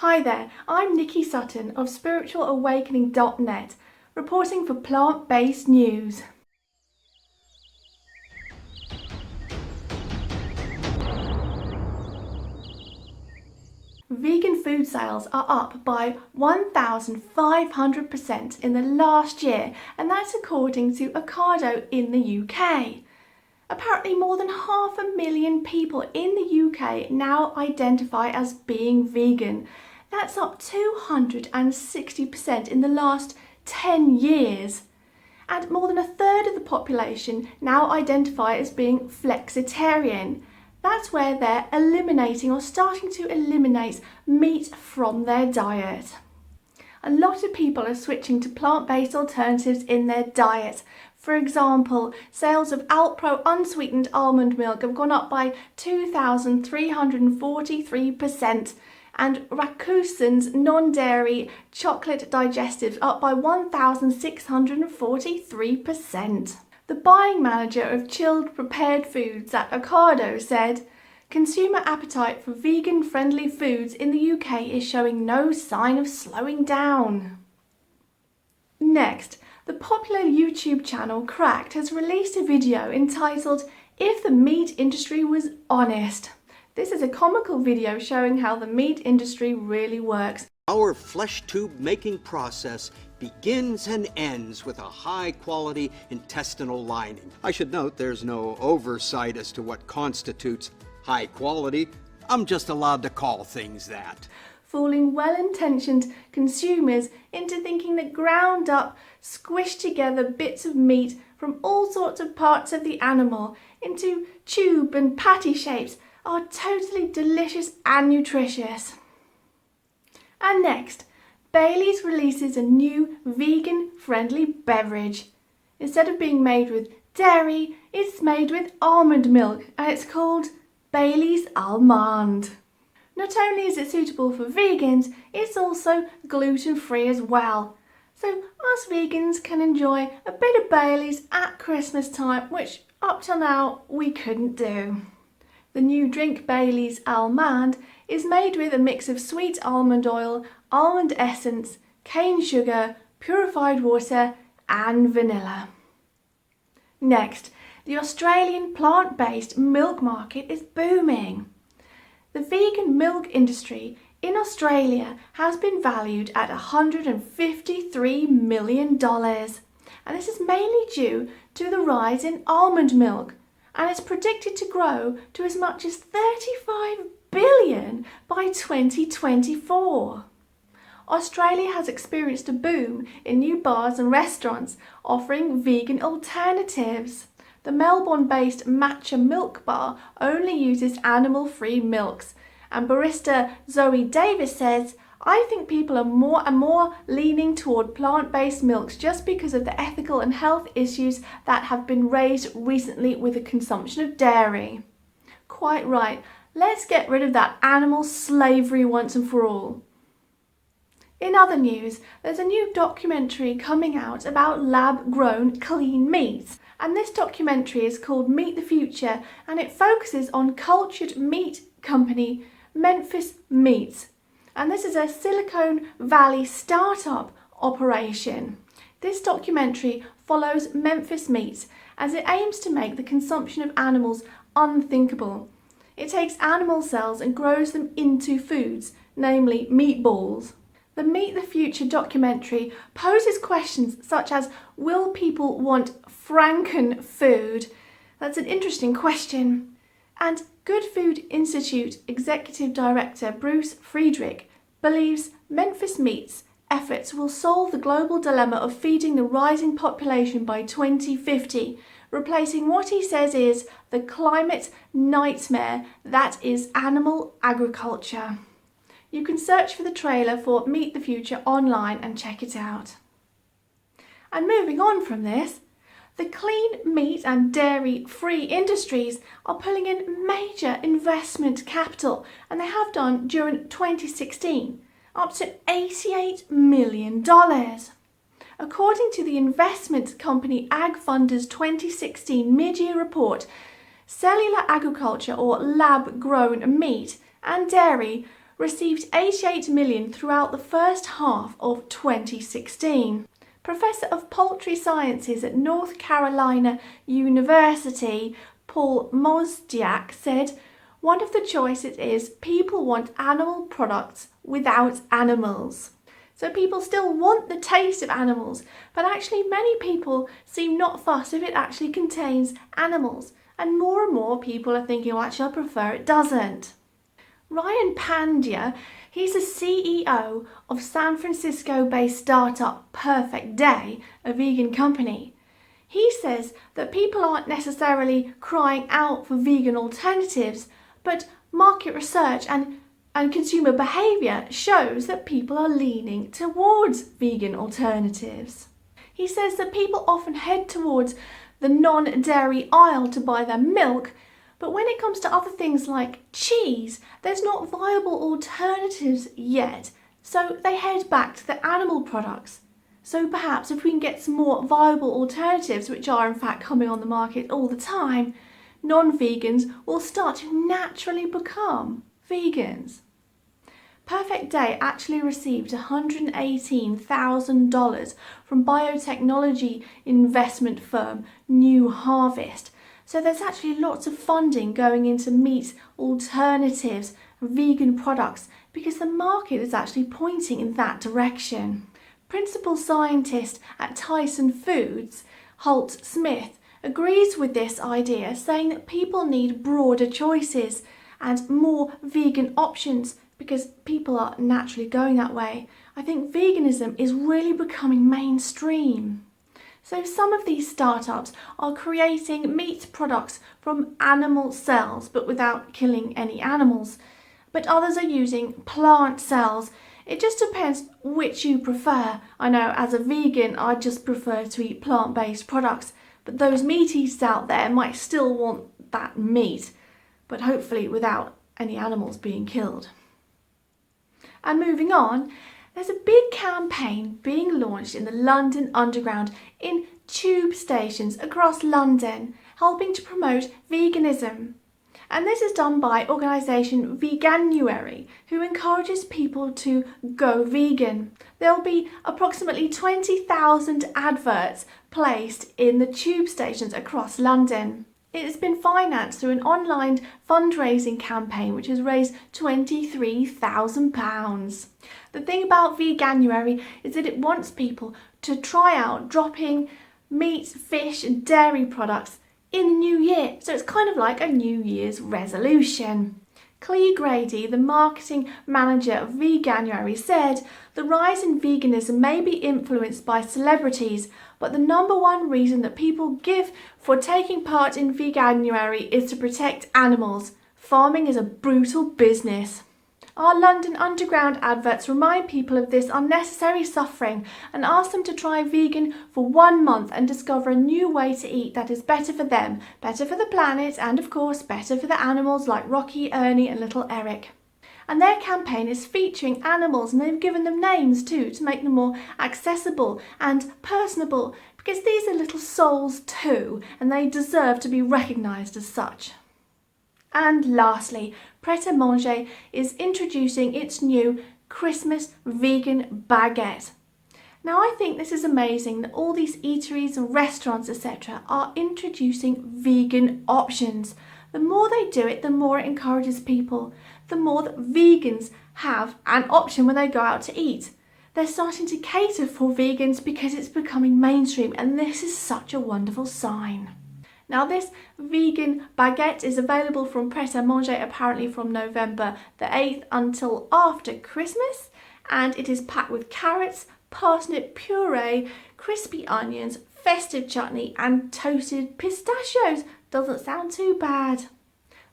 Hi there, I'm Nicky Sutton of spiritualawakening.net, reporting for Plant-Based News. Vegan food sales are up by 1,500% in the last year, and that's according to Ocado in the UK. Apparently more than 500,000 people in the UK now identify as being vegan. That's up 260% in the last 10 years. And more than a third of the population now identify as being flexitarian. That's where they're eliminating or starting to eliminate meat from their diet. A lot of people are switching to plant-based alternatives in their diet. For example, sales of Alpro unsweetened almond milk have gone up by 2,343%, and Rakusen's non-dairy chocolate digestives up by 1,643%. The buying manager of chilled prepared foods at Ocado said, "Consumer appetite for vegan-friendly foods in the UK is showing no sign of slowing down." Next, the popular YouTube channel Cracked has released a video entitled "If the Meat Industry Was Honest." This is a comical video showing how the meat industry really works. Our flesh tube making process begins and ends with a high-quality intestinal lining. I should note there's no oversight as to what constitutes high quality. I'm just allowed to call things that. Fooling well-intentioned consumers into thinking that ground up, squished together bits of meat from all sorts of parts of the animal into tube and patty shapes are totally delicious and nutritious. And next, Bailey's releases a new vegan-friendly beverage. Instead of being made with dairy, it's made with almond milk, and it's called Bailey's Almond. Not only is it suitable for vegans, it's also gluten-free as well. So us vegans can enjoy a bit of Bailey's at Christmas time, which up till now we couldn't do. The new drink Bailey's Almond is made with a mix of sweet almond oil, almond essence, cane sugar, purified water and vanilla. Next, the Australian plant-based milk market is booming. The vegan milk industry in Australia has been valued at $153 million, and this is mainly due to the rise in almond milk, and it's predicted to grow to as much as 35 billion by 2024. Australia has experienced a boom in new bars and restaurants offering vegan alternatives. The Melbourne-based Matcha Milk Bar only uses animal-free milks, and barista Zoe Davis says, "I think people are more and more leaning toward plant-based milks just because of the ethical and health issues that have been raised recently with the consumption of dairy." Quite right, let's get rid of that animal slavery once and for all. In other news, there's a new documentary coming out about lab-grown clean meats. And this documentary is called Meat the Future, and it focuses on cultured meat company Memphis Meats. And this is a Silicon Valley startup operation. This documentary follows Memphis Meats as it aims to make the consumption of animals unthinkable. It takes animal cells and grows them into foods, namely meatballs. The Meat the Future documentary poses questions such as, will people want Franken food? That's an interesting question. And Good Food Institute Executive Director Bruce Friedrich believes Memphis Meats' efforts will solve the global dilemma of feeding the rising population by 2050, replacing what he says is the climate nightmare that is animal agriculture. You can search for the trailer for Meat the Future online and check it out. And moving on from this, the clean meat and dairy-free industries are pulling in major investment capital, and they have done during 2016, up to $88 million. According to the investment company AgFunder's 2016 mid-year report, cellular agriculture or lab-grown meat and dairy received 88 million throughout the first half of 2016. Professor of Poultry Sciences at North Carolina University, Paul Mosdiak, said, "One of the choices is people want animal products without animals." So people still want the taste of animals, but actually many people seem not fussed if it actually contains animals. And more people are thinking, well, actually I prefer it doesn't. Ryan Pandya, he's the CEO of San Francisco-based startup Perfect Day, a vegan company. He says that people aren't necessarily crying out for vegan alternatives, but market research and consumer behaviour shows that people are leaning towards vegan alternatives. He says that people often head towards the non-dairy aisle to buy their milk, but when it comes to other things like cheese, there's not viable alternatives yet, so they head back to the animal products. So perhaps if we can get some more viable alternatives, which are in fact coming on the market all the time, non-vegans will start to naturally become vegans. Perfect Day actually received $118,000 from biotechnology investment firm New Harvest. So there's actually lots of funding going into meat alternatives, vegan products, because the market is actually pointing in that direction. Principal scientist at Tyson Foods, Holt Smith, agrees with this idea, saying that people need broader choices and more vegan options because people are naturally going that way. I think veganism is really becoming mainstream. So some of these startups are creating meat products from animal cells but without killing any animals. But others are using plant cells. It just depends which you prefer. I know as a vegan I just prefer to eat plant-based products, but those meat eaters out there might still want that meat, but hopefully without any animals being killed. And moving on, there's a big campaign being launched in the London Underground in tube stations across London, helping to promote veganism. And this is done by organisation Veganuary, who encourages people to go vegan. There'll be approximately 20,000 adverts placed in the tube stations across London. It has been financed through an online fundraising campaign which has raised £23,000. The thing about Veganuary is that it wants people to try out dropping meat, fish and dairy products in the new year. So it's kind of like a New Year's resolution. Clea Grady, the marketing manager of Veganuary, said the rise in veganism may be influenced by celebrities, but the number one reason that people give for taking part in Veganuary is to protect animals. Farming is a brutal business. Our London Underground adverts remind people of this unnecessary suffering and ask them to try vegan for 1 month and discover a new way to eat that is better for them, better for the planet, and of course better for the animals like Rocky, Ernie and little Eric. And their campaign is featuring animals, and they've given them names too to make them more accessible and personable, because these are little souls too and they deserve to be recognised as such. And lastly, Pret a Manger is introducing its new Christmas vegan baguette. Now I think this is amazing that all these eateries and restaurants etc. are introducing vegan options. The more they do it, the more it encourages people, the more that vegans have an option when they go out to eat. They're starting to cater for vegans because it's becoming mainstream, and this is such a wonderful sign. Now this vegan baguette is available from Pret a Manger apparently from November the 8th until after Christmas, and it is packed with carrots, parsnip puree, crispy onions, festive chutney and toasted pistachios. Doesn't sound too bad.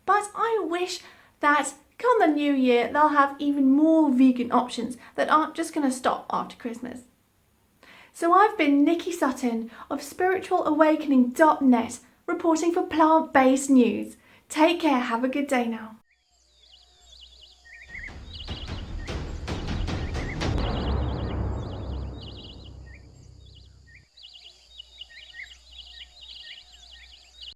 But I wish that come the new year they'll have even more vegan options that aren't just going to stop after Christmas. So I've been Nicky Sutton of spiritualawakening.net, reporting for Plant-Based News. Take care, have a good day now.